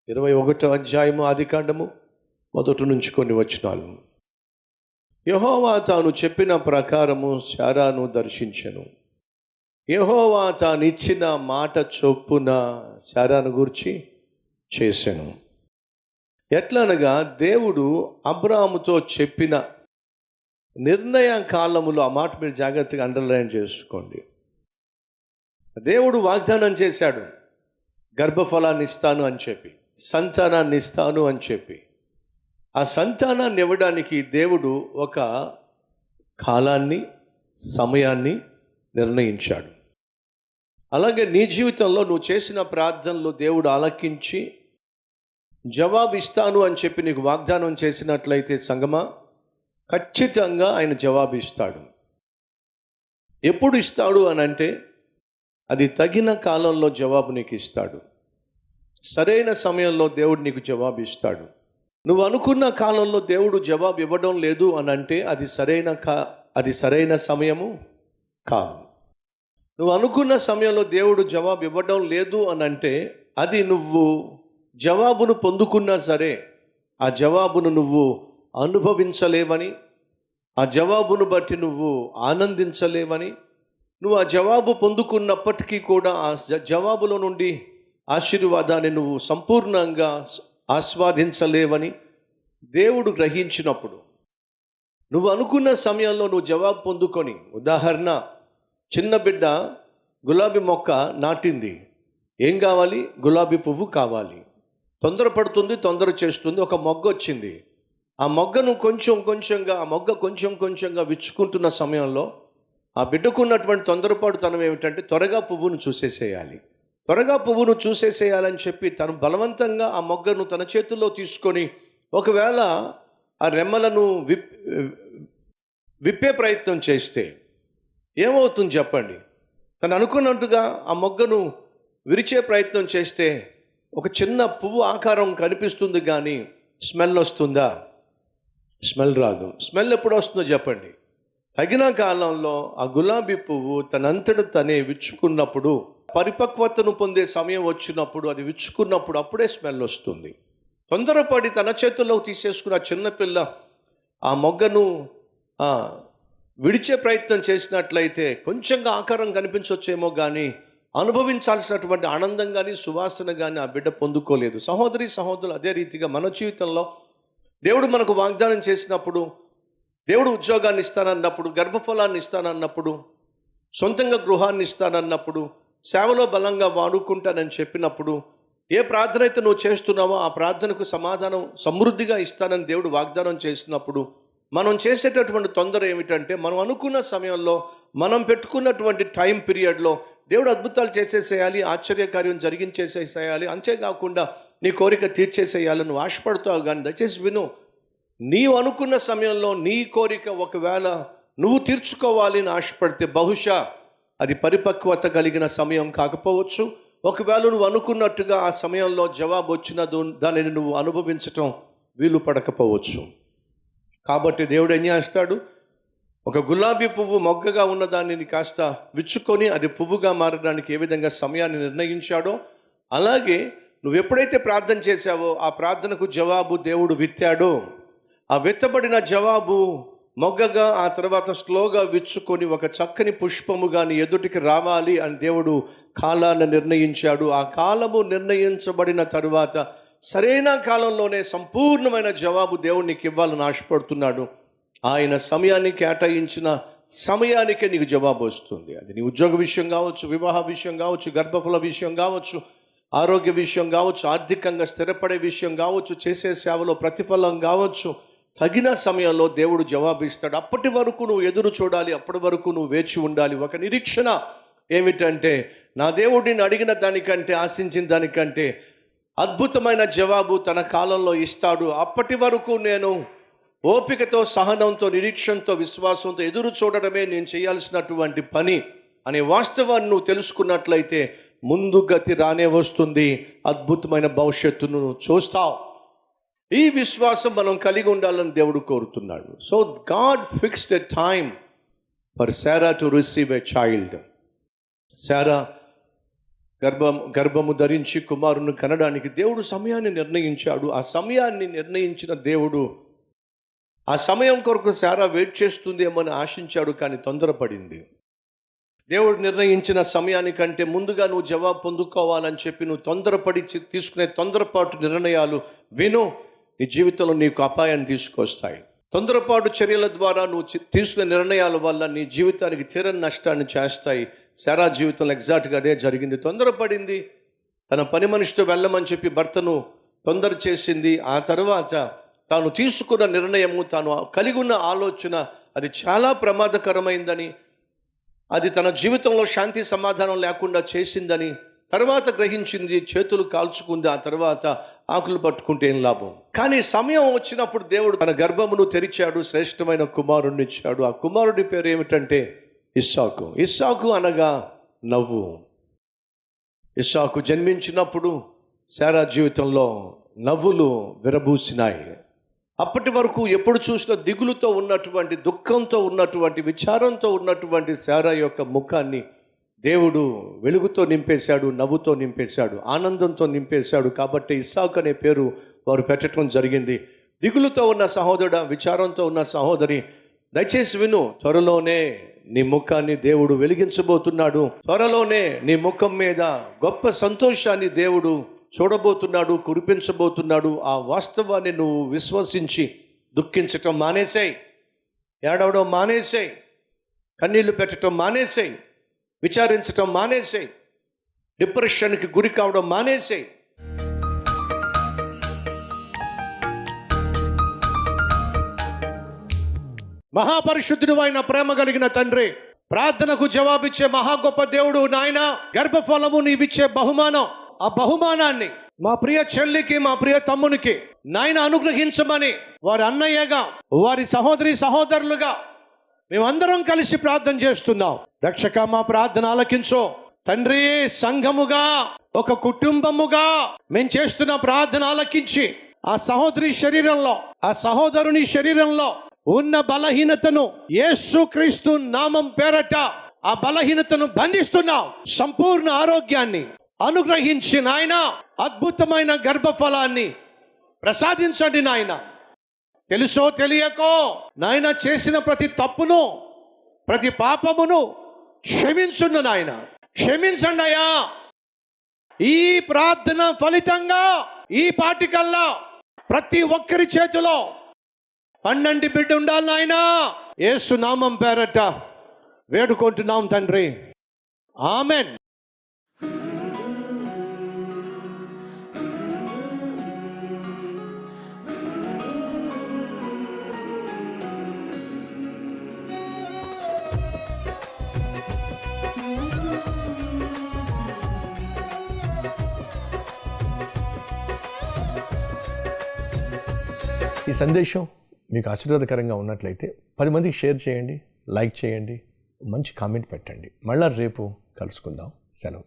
21వ అధ్యాయము ఆదికాండము మొదటి నుంచి కొన్ని వచనాలు. యెహోవా తాను చెప్పిన ప్రకారము శారాను దర్శించెను. యెహోవా తానిచ్చిన మాట చొప్పున శారాను గూర్చి చేసెను. ఎట్లనగా దేవుడు అబ్రాహాముతో చెప్పిన నిర్ణయ కాలములో, ఆ మాట మీరు జాగ్రత్తగా అండర్లైన్ చేసుకోండి. దేవుడు వాగ్దానం చేశాడు, గర్భఫలాన్ని ఇస్తాను అని చెప్పి, సంతానాన్ని ఇస్తాను అని చెప్పి. ఆ సంతానాన్ని ఇవ్వడానికి దేవుడు ఒక కాలాన్ని, సమయాన్ని నిర్ణయించాడు. అలాగే నీ జీవితంలో నువ్వు చేసిన ప్రార్థనలు దేవుడు ఆలకించి జవాబు ఇస్తాను అని చెప్పి నీకు వాగ్దానం చేసినట్లయితే సంగమా, ఖచ్చితంగా ఆయన జవాబు ఇస్తాడు. ఎప్పుడు ఇస్తాడు అని అంటే, అది తగిన కాలంలో జవాబు నీకు ఇస్తాడు. సరైన సమయంలో దేవుడు నీకు జవాబు ఇస్తాడు. నువ్వు అనుకున్న కాలంలో దేవుడు జవాబు ఇవ్వడం లేదు అని అంటే అది సరైన సమయము కాదు. నువ్వు అనుకున్న సమయంలో దేవుడు జవాబు ఇవ్వడం లేదు అని అంటే, అది నువ్వు జవాబును పొందుకున్నా సరే ఆ జవాబును నువ్వు అనుభవించలేవని, ఆ జవాబును బట్టి నువ్వు ఆనందించలేవని, నువ్వు ఆ జవాబు పొందుకున్నప్పటికీ కూడా ఆ జవాబులో నుండి ఆశీర్వాదాన్ని నువ్వు సంపూర్ణంగా ఆస్వాదించలేవని దేవుడు గ్రహించినప్పుడు, నువ్వు అనుకున్న సమయంలో నువ్వు జవాబు పొందుకొని, ఉదాహరణ, చిన్న బిడ్డ గులాబీ మొక్క నాటింది. ఏం కావాలి? గులాబీ పువ్వు కావాలి. తొందరపడుతుంది, తొందర చేస్తుంది. ఒక మొగ్గ వచ్చింది. ఆ మొగ్గను కొంచెం కొంచెంగా విచ్చుకుంటున్న సమయంలో ఆ బిడ్డకున్నటువంటి తొందరపాటుతనం ఏమిటంటే, త్వరగా పువ్వును చూసేసేయాలని చెప్పి తను బలవంతంగా ఆ మొగ్గను తన చేతుల్లో తీసుకొని, ఒకవేళ ఆ రెమ్మలను విప్పే ప్రయత్నం చేస్తే ఏమవుతుంది చెప్పండి? తను అనుకున్నట్టుగా ఆ మొగ్గను విరిచే ప్రయత్నం చేస్తే ఒక చిన్న పువ్వు ఆకారం కనిపిస్తుంది, కానీ స్మెల్ వస్తుందా? స్మెల్ రాదు. స్మెల్ ఎప్పుడు వస్తుందో చెప్పండి? తగిన కాలంలో ఆ గులాబీ పువ్వు తనంతట తనే విచ్చుకున్నప్పుడు, పరిపక్వతను పొందే సమయం వచ్చినప్పుడు, అది విచ్చుకున్నప్పుడు అప్పుడే స్మెల్ వస్తుంది. తొందరపడి తన చేతుల్లోకి తీసేసుకున్న చిన్నపిల్ల ఆ మొగ్గను విడిచే ప్రయత్నం చేసినట్లయితే కొంచెంగా ఆకారం కనిపించవచ్చేమో, కానీ అనుభవించాల్సినటువంటి ఆనందం కానీ సువాసన కానీ ఆ బిడ్డ పొందుకోలేదు. సహోదరులు, అదే రీతిగా మన జీవితంలో దేవుడు మనకు వాగ్దానం చేసినప్పుడు, దేవుడు ఉద్యోగాన్ని ఇస్తానన్నప్పుడు, గర్భఫలాన్ని ఇస్తానన్నప్పుడు, సొంతంగా గృహాన్ని ఇస్తానన్నప్పుడు, సేవలో బలంగా వాడుకుంటానని చెప్పినప్పుడు, ఏ ప్రార్థన అయితే నువ్వు చేస్తున్నావో ఆ ప్రార్థనకు సమాధానం సమృద్ధిగా ఇస్తానని దేవుడు వాగ్దానం చేసినప్పుడు, మనం చేసేటటువంటి తొందర ఏమిటంటే, మనం అనుకున్న సమయంలో, మనం పెట్టుకున్నటువంటి టైం పీరియడ్లో దేవుడు అద్భుతాలు చేసేసేయాలి, ఆశ్చర్యకార్యం జరిగించేసేసేయాలి, అంతేకాకుండా నీ కోరిక తీర్చేసేయాలని నువ్వు ఆశపడతావు. కానీ దయచేసి విను, నీవు అనుకున్న సమయంలో నీ కోరిక ఒకవేళ నువ్వు తీర్చుకోవాలి అని ఆశపడితే, బహుశా అది పరిపక్వత కలిగిన సమయం కాకపోవచ్చు. ఒకవేళ నువ్వు అనుకున్నట్టుగా ఆ సమయంలో జవాబు వచ్చిన దానిని నువ్వు అనుభవించటం వీలు పడకపోవచ్చు. కాబట్టి దేవుడు ఏం చేస్తాడు? ఒక గులాబీ పువ్వు మొగ్గగా ఉన్న దానిని కాస్త విచ్చుకొని అది పువ్వుగా మారడానికి ఏ విధంగా సమయాన్ని నిర్ణయించాడో, అలాగే నువ్వు ఎప్పుడైతే ప్రార్థన చేశావో ఆ ప్రార్థనకు జవాబు దేవుడు విత్తాడో, ఆ విత్తబడిన జవాబు మొగ్గగా ఆ తర్వాత స్లోగా విచ్చుకొని ఒక చక్కని పుష్పము కానీ ఎదుటికి రావాలి అని దేవుడు కాలాన్ని నిర్ణయించాడు. ఆ కాలము నిర్ణయించబడిన తరువాత సరైన కాలంలోనే సంపూర్ణమైన జవాబు దేవుడు నీకు ఇవ్వాలని ఆశపడుతున్నాడు. ఆయన సమయాన్ని కేటాయించిన సమయానికే నీకు జవాబు వస్తుంది. అది నీ ఉద్యోగ విషయం కావచ్చు, వివాహ విషయం కావచ్చు, గర్భఫల విషయం కావచ్చు, ఆరోగ్య విషయం కావచ్చు, ఆర్థికంగా స్థిరపడే విషయం కావచ్చు, చేసే సేవలో ప్రతిఫలం కావచ్చు. తగిన సమయంలో దేవుడు జవాబు ఇస్తాడు. అప్పటి వరకు నువ్వు ఎదురు చూడాలి, అప్పటి వరకు నువ్వు వేచి ఉండాలి. ఒక నిరీక్షణ ఏమిటంటే, నా దేవుడు నేను అడిగిన దానికంటే, ఆశించిన దానికంటే అద్భుతమైన జవాబు తన కాలంలో ఇస్తాడు. అప్పటి వరకు నేను ఓపికతో, సహనంతో, నిరీక్షణతో, విశ్వాసంతో ఎదురు చూడడమే నేను చేయాల్సినటువంటి పని అనే వాస్తవాన్ని నువ్వు తెలుసుకున్నట్లయితే ముందు గతి రానే వస్తుంది. అద్భుతమైన భవిష్యత్తును చూస్తావు. ఈ విశ్వాసం మనం కలిగి ఉండాలని దేవుడు కోరుతున్నాడు. So God fixed a time for Sarah to receive a child. Sarah గర్భము ధరించి కుమారుని కనడానికి దేవుడు సమయాన్ని నిర్ణయించాడు. ఆ సమయాన్ని నిర్ణయించిన దేవుడు ఆ సమయం కొరకు శారా వెయిట్ చేస్తుందేమని ఆశించాడు, కానీ తొందరపడింది. దేవుడు నిర్ణయించిన సమయానికంటే ముందుగా నువ్వు జవాబు పొందుకోవాలని చెప్పి నువ్వు తొందరపడి తీసుకునే తొందరపాటు నిర్ణయాలు నీ జీవితంలో నీకు అపాయాన్ని తీసుకొస్తాయి. తొందరపాటు చర్యల ద్వారా నువ్వు తీసుకునే నిర్ణయాల వల్ల నీ జీవితానికి తీరని నష్టాన్ని చేస్తాయి. శారా జీవితంలో ఎగ్జాక్ట్గా అదే జరిగింది. తొందరపడింది, తన పని మనిషితో వెళ్ళమని చెప్పి భర్తను తొందర చేసింది. ఆ తర్వాత తాను తీసుకున్న నిర్ణయము, తాను కలిగి ఉన్న ఆలోచన అది చాలా ప్రమాదకరమైందని, అది తన జీవితంలో శాంతి సమాధానం లేకుండా చేసిందని తర్వాత గ్రహించింది. చేతులు కాల్చుకుంది. ఆ తర్వాత ఆకులు పట్టుకుంటే ఏం లాభం. కానీ సమయం వచ్చినప్పుడు దేవుడు తన గర్భమును తెరిచాడు, శ్రేష్టమైన కుమారుణ్ణి ఇచ్చాడు. ఆ కుమారుడి పేరు ఏమిటంటే ఇస్సాకు. ఇస్సాకు అనగా నవ్వు. ఇస్సాకు జన్మించినప్పుడు శారా జీవితంలో నవ్వులు విరబూసినాయి. అప్పటి వరకు ఎప్పుడు చూసినా దిగులుతో ఉన్నటువంటి, దుఃఖంతో ఉన్నటువంటి, విచారంతో ఉన్నటువంటి శారా యొక్క ముఖాన్ని దేవుడు వెలుగుతో నింపేశాడు, నవ్వుతో నింపేశాడు, ఆనందంతో నింపేశాడు. కాబట్టి ఇస్సాకు అనే పేరు వారు పెట్టడం జరిగింది. దిగులుతో ఉన్న సహోదరుడు, విచారంతో ఉన్న సహోదరి, దయచేసి విను. త్వరలోనే నీ ముఖాన్ని దేవుడు వెలిగించబోతున్నాడు. త్వరలోనే నీ ముఖం మీద గొప్ప సంతోషాన్ని దేవుడు చూడబోతున్నాడు, కురిపించబోతున్నాడు. ఆ వాస్తవాన్ని నువ్వు విశ్వసించి దుఃఖించటం మానేసేయి, ఏడవడం మానేసేయి, కన్నీళ్లు పెట్టడం మానేసేయి, విచారించటం మానేసేయి, డిప్రెషన్కి గురి కావడం మానేసేయి. మహాపరిశుద్ధుడు అయిన ప్రేమ కలిగిన తండ్రి, ప్రార్థనకు జవాబిచ్చే మహా గొప్ప దేవుడు నాయన, గర్భఫలము నీవిచ్చే బహుమానం, ఆ బహుమానాన్ని మా ప్రియ చెల్లికి, మా ప్రియ తమ్మునికి నాయన అనుగ్రహించమని వారి అన్నయ్యగా, వారి సహోదరులుగా మేమందరం కలిసి ప్రార్థన చేస్తున్నాం. రక్షక, మా ప్రార్థన ఆలకించో తండ్రి. సంఘముగా, ఒక కుటుంబముగా మేము చేస్తున్న ప్రార్థన ఆలకించి ఆ సహోదరి శరీరంలో, ఆ సహోదరుని శరీరంలో ఉన్న బలహీనతను యేసుక్రీస్తు నామం పేరట ఆ బలహీనతను బంధిస్తున్నాం. సంపూర్ణ ఆరోగ్యాన్ని అనుగ్రహించి నాయన, అద్భుతమైన గర్భఫలాన్ని ప్రసాదించండి నాయన. తెలుసో తెలియకో నాయన చేసిన ప్రతి తప్పును, ప్రతి పాపమును క్షమించును నాయన, క్షమించండి అయ్యా. ఈ ప్రార్థన ఫలితంగా ఈ పాటికల్లా ప్రతి ఒక్కరి చేతిలో 12 బిడ్డ ఉండాలి నాయనా. యేసు నామం పేరట వేడుకుంటున్నాం తండ్రి, ఆమెన్. ఈ సందేశం మీకు ఆశీర్వాదకరంగా ఉన్నట్లయితే 10 మందికి షేర్ చేయండి, లైక్ చేయండి, మంచి కామెంట్ పెట్టండి. మళ్ళా రేపు కలుసుకుందాం. సెలవు.